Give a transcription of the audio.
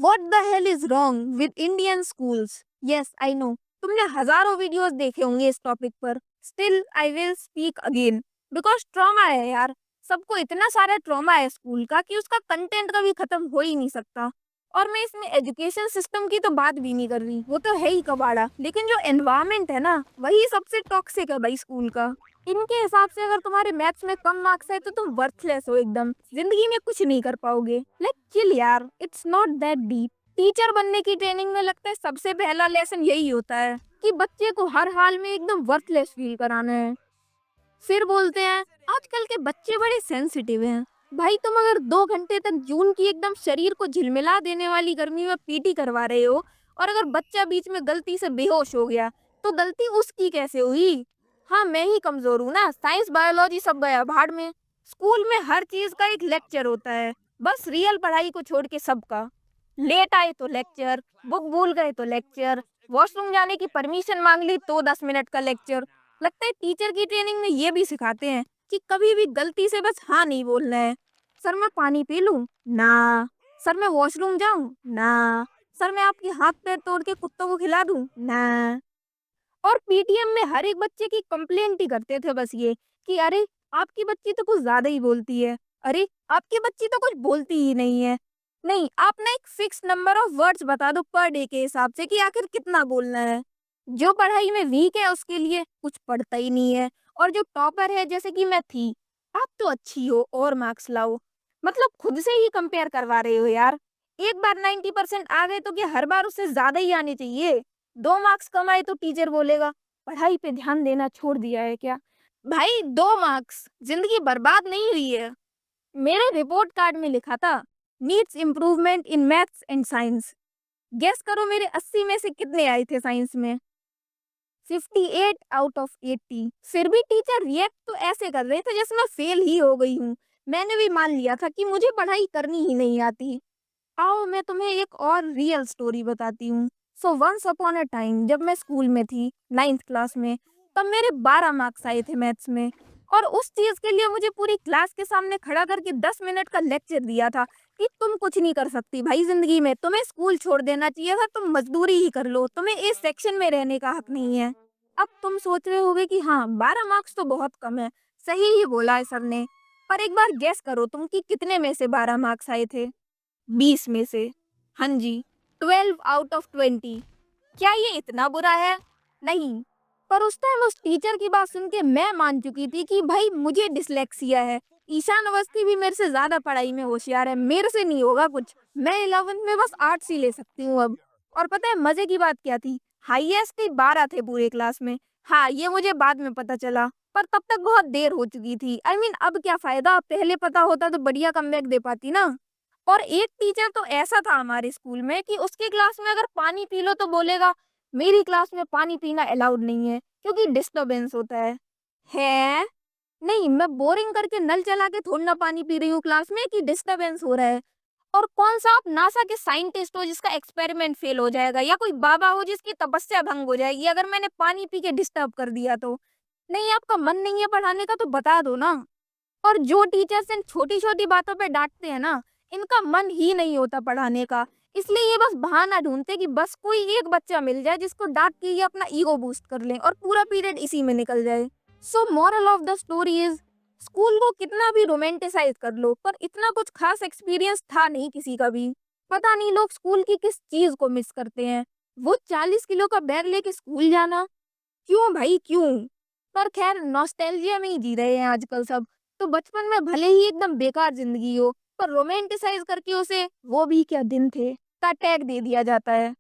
What the hell is wrong with Indian schools? Yes, I know. तुमने हजारों videos देखे होंगे इस टॉपिक पर. Still, I will speak again. Because trauma है यार. सबको इतना सारा ट्रॉमा है स्कूल का कि उसका कंटेंट कभी खत्म हो ही नहीं सकता. और मैं इसमें एजुकेशन सिस्टम की तो बात भी नहीं कर रही, वो तो है ही कबाड़ा. लेकिन जो एनवायरनमेंट है ना, वही सबसे टॉक्सिक है भाई स्कूल का. इनके हिसाब से अगर तुम्हारे मैथ्स में कम मार्क्स है तो तुम वर्थलेस हो एकदम, जिंदगी में कुछ नहीं कर पाओगे. लाइक चिल यार, it's not that deep. Teacher बनने की ट्रेनिंग में लगता है सबसे पहला लेसन यही होता है कि बच्चे को हर हाल में एकदम वर्थलेस फील कराना है. फिर बोलते हैं आजकल के बच्चे बड़े सेंसिटिव हैं. भाई तुम अगर 2 घंटे तक जून की एकदम शरीर को झिलमिला देने वाली गर्मी में पीटी करवा रहे हो, और अगर बच्चा बीच में गलती से बेहोश हो गया तो गलती उसकी कैसे हुई. हाँ, मैं ही कमजोर हूँ ना, साइंस बायोलॉजी सब गया भाड़ में. स्कूल में हर चीज का एक लेक्चर होता है, बस रियल पढ़ाई को छोड़ के सबका. लेट आए तो लेक्चर, बुक भूल गए तो लेक्चर, वॉशरूम जाने की परमिशन मांग ली तो 10 मिनट का लेक्चर. लगता है टीचर की ट्रेनिंग में ये भी सिखाते हैं कि कभी भी गलती से बस हाँ नहीं बोलना है. सर मैं पानी पी लूं? ना. सर मैं वॉशरूम जाऊं? ना. सर मैं आपके हाथ पैर तोड़ के कुत्तों को खिला दूं? ना. और पीटीएम में हर एक बच्चे की कंप्लेंट ही करते थे बस ये कि अरे आपकी बच्ची तो कुछ ज्यादा ही बोलती है, अरे आपकी बच्ची तो कुछ बोलती ही नहीं है. नहीं, आप ना एक फिक्स नंबर ऑफ वर्ड्स बता दो पर डे के हिसाब से कि आखिर कितना बोलना है. जो पढ़ाई में वीक है उसके लिए कुछ पढ़ता ही नहीं है, और जो टॉपर है जैसे कि मैं थी, आप तो अच्छी हो और मार्क्स लाओ. मतलब खुद से ही कंपेयर करवा रहे हो यार. एक बार 90% आ गए तो क्या हर बार उससे ज्यादा ही आने चाहिए? 2 मार्क्स कम आए तो टीचर बोलेगा पढ़ाई पे ध्यान देना छोड़ दिया है क्या. भाई 2 मार्क्स जिंदगी बर्बाद नहीं हुई है. मेरे रिपोर्ट कार्ड में लिखा था needs improvement in maths and science. Guess करो मेरे 80 में से कितने आए थे साइंस में? 58 आउट ऑफ 80. फिर भी टीचर रिएक्ट तो ऐसे कर रहे थे जैसे मैं फेल ही हो गई हूँ. मैंने भी मान लिया था कि मुझे पढ़ाई करनी ही नहीं आती. आओ मैं तुम्हें एक और रियल स्टोरी बताती हूँ. So once upon a time जब मैं स्कूल में थी, 9th क्लास में, तब मेरे 12 मार्क्स आए थे मैथ्स में. और उस चीज के लिए मुझे पूरी क्लास के सामने खड़ा करके 10 मिनट का लेक्चर दिया था कि तुम कुछ नहीं कर सकती भाई जिंदगी में, तुम्हें स्कूल छोड़ देना चाहिए था, तुम मजदूरी ही कर लो, तुम्हें इस सेक्शन में रहने का हक नहीं है. अब तुम सोच रहे होगे कि हाँ 12 मार्क्स तो बहुत कम है. सही ही बोला है सर ने. पर एक बार गेस करो तुम कि कितने में से 12 मार्क्स आए थे? 20 में से. हाँ जी, 12 आउट ऑफ 20. क्या ये इतना बुरा है? नहीं. पर उस टाइम उस टीचर की बात सुन के मैं मान चुकी थी कि भाई मुझे डिसलेक्सिया है. ईशान अवस्थी भी मेरे से ज्यादा पढ़ाई में होशियार है, मेरे से नहीं होगा कुछ. मैं 11th में बस आर्ट्स ही ले सकती हूँ अब. और पता है मजे की बात क्या थी? हाईएस्ट ही 12 थे पूरे क्लास में. हाँ, ये मुझे बाद में पता चला, पर तब तक बहुत देर हो चुकी थी. आई मीन अब क्या फायदा, पहले पता होता तो बढ़िया कमबैक दे पाती ना. और एक टीचर तो ऐसा था हमारे स्कूल में कि उसकी क्लास में अगर पानी पी लो तो बोलेगा मेरी क्लास में पानी पीना अलाउड नहीं है क्योंकि डिस्टरबेंस होता है. नहीं, मैं बोरिंग करके नल चला के थोड़ी ना पानी पी रही हूँ क्लास में कि डिस्टरबेंस हो रहा है. और कौन सा आप नासा के साइंटिस्ट हो जिसका एक्सपेरिमेंट फेल हो जाएगा, या कोई बाबा हो जिसकी तपस्या भंग हो जाएगी अगर मैंने पानी पी के डिस्टर्ब कर दिया तो? नहीं, आपका मन नहीं है पढ़ाने का तो बता दो ना. और जो टीचर्स इन छोटी-छोटी बातों पे डाँटते हैं ना, इनका मन ही नहीं होता पढ़ाने का। इसलिए ये बस बहाना ढूँढते कि बस कोई एक बच्चा मिल जाए जिसको डाँट के ये अपना ईगो बूस्ट कर लें और पूरा पीरियड इसी में निकल जाए। सो moral of the story is school को कितना भी रोमांटिसाइज़ कर लो, पर इतना कुछ खास एक्सपीरियंस था नहीं किसी का भी। पता नहीं लोग स्कूल की किस चीज़ को मिस करते हैं। वो 40 किलो का बैग लेके स्कूल जाना, क्यों भाई क्यों? पर खैर नॉस्टैल्जिया में ही जी रहे हैं आजकल सब। तो बचपन में भले ही एकदम बेकार जिंदगी हो, पर रोमांटिसाइज करके उसे वो भी क्या दिन थे का टैग दे दिया जाता है.